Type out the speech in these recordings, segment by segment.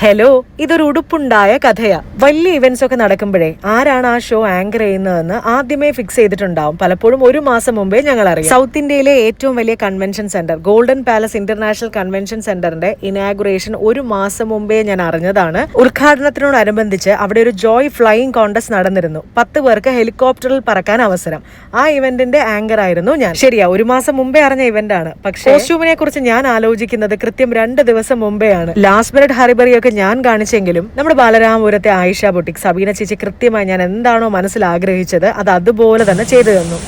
Hello, ഇതൊരു ഉടുപ്പുണ്ടായ കഥയാ. വലിയ events ഒക്കെ നടക്കുമ്പോഴേ ആരാണ് ആ ഷോ ആങ്കർ ചെയ്യുന്നതെന്ന് ആദ്യമേ ഫിക്സ് ചെയ്തിട്ടുണ്ടാവും. പലപ്പോഴും ഒരു മാസം മുമ്പേ ഞങ്ങൾ അറിയാം. സൗത്ത് ഇന്ത്യയിലെ ഏറ്റവും വലിയ convention centre golden palace international convention സെന്ററിന്റെ ഇനാഗുറേഷൻ ഒരു മാസം മുമ്പേ ഞാൻ അറിഞ്ഞതാണ്. ഉദ്ഘാടനത്തിനോടനുബന്ധിച്ച് അവിടെ ഒരു ജോയ് ഫ്ലൈയിങ് കോൺടെസ്റ്റ് നടന്നിരുന്നു. 10 പേർക്ക് ഹെലികോപ്റ്ററിൽ പറക്കാൻ അവസരം. ആ ഇവന്റിന്റെ ആങ്കർ ആയിരുന്നു ഞാൻ. ശരിയാ, ഒരു മാസം മുമ്പേ അറിഞ്ഞ ഇവന്റ് ആണ്. പക്ഷേ കോസ്റ്റ്യൂമിനെ കുറിച്ച് ഞാൻ ആലോചിക്കുന്നത് കൃത്യം 2 ദിവസം മുമ്പേ ആണ്. ലാസ്റ്റ് മിനിറ്റ് ഹറിബറി ഒക്കെ ഞാൻ കാണിച്ചെങ്കിലും നമ്മുടെ ബാലരാമപുരത്തെ ആയിഷ ബുട്ടിക് സബീന ചേച്ചി കൃത്യമായി ഞാൻ എന്താണോ മനസ്സിൽ ആഗ്രഹിച്ചത് അത് അതുപോലെ തന്നെ ചെയ്തു തന്നു.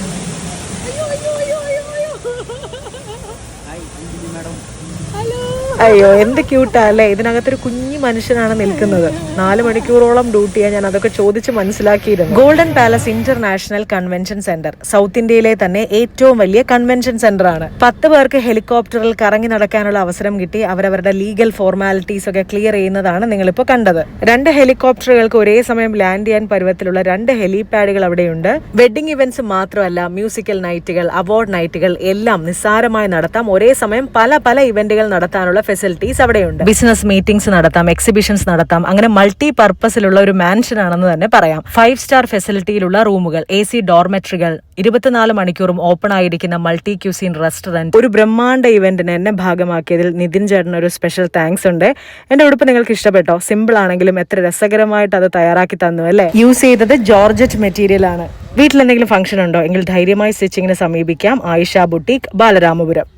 അയ്യോ, എന്ത് ക്യൂട്ടാ അല്ലേ. ഇതിനകത്തൊരു കുഞ്ഞു മനുഷ്യനാണ് നിൽക്കുന്നത്. 4 മണിക്കൂറോളം ഡ്യൂട്ടിയാ ഞാൻ അതൊക്കെ ചോദിച്ച് മനസ്സിലാക്കിയിരുന്നു. Golden palace international convention centre south ഇന്ത്യയിലെ തന്നെ ഏറ്റവും വലിയ കൺവെൻഷൻ സെന്റർ ആണ്. 10 പേർക്ക് ഹെലികോപ്റ്ററിൽ കറങ്ങി നടക്കാനുള്ള അവസരം കിട്ടി. അവരവരുടെ ലീഗൽ ഫോർമാലിറ്റീസ് ഒക്കെ ക്ലിയർ ചെയ്യുന്നതാണ് നിങ്ങളിപ്പോ കണ്ടത്. 2 ഹെലികോപ്റ്ററുകൾക്ക് ഒരേ സമയം ലാൻഡ് ചെയ്യാൻ പരുവത്തിലുള്ള 2 ഹെലിപാഡുകൾ അവിടെയുണ്ട്. വെഡിങ് ഇവന്റ്സ് മാത്രമല്ല, മ്യൂസിക്കൽ നൈറ്റുകൾ, അവാർഡ് നൈറ്റുകൾ എല്ലാം നിസ്സാരമായി നടത്താം. ഒരേ സമയം പല ഇവന്റുകൾ നടത്താനുള്ള ഫെസിലിറ്റീസ് അവിടെയുണ്ട്. ബിസിനസ് മീറ്റിംഗ്സ് നടത്താം, എക്സിബിഷൻസ് നടത്താം. അങ്ങനെ മൾട്ടി പർപ്പസിലുള്ള ഒരു മാൻഷൻ ആണെന്ന് തന്നെ പറയാം. 5 സ്റ്റാർ ഫെസിലിറ്റിയിലുള്ള റൂമുകൾ, AC ഡോർമെട്രികൾ, 24 മണിക്കൂറും ഓപ്പൺ ആയിരിക്കുന്ന മൾട്ടി ക്യൂസിൻ റെസ്റ്റോറന്റ്. ഒരു ബ്രഹ്മാണ്ഡ ഇവന്റിന് എന്നെ ഭാഗമാക്കിയതിൽ നിതിൻ ചേട്ടന് ഒരു സ്പെഷ്യൽ താങ്ക്സ് ഉണ്ട്. എന്റെ ഉടുപ്പ് നിങ്ങൾക്ക് ഇഷ്ടപ്പെട്ടോ? സിമ്പിൾ ആണെങ്കിലും എത്ര രസകരമായിട്ട് അത് തയ്യാറാക്കി തന്നു അല്ലേ. യൂസ് ചെയ്തത് ജോർജറ്റ് മെറ്റീരിയൽ ആണ്. വീട്ടിൽ എന്തെങ്കിലും ഫംഗ്ഷൻ ഉണ്ടോ എങ്കിൽ ധൈര്യമായി സ്റ്റിച്ചിങ്ങിന് സമീപിക്കാം. ആയിഷ ബുട്ടീക്ക്, ബാലരാമപുരം.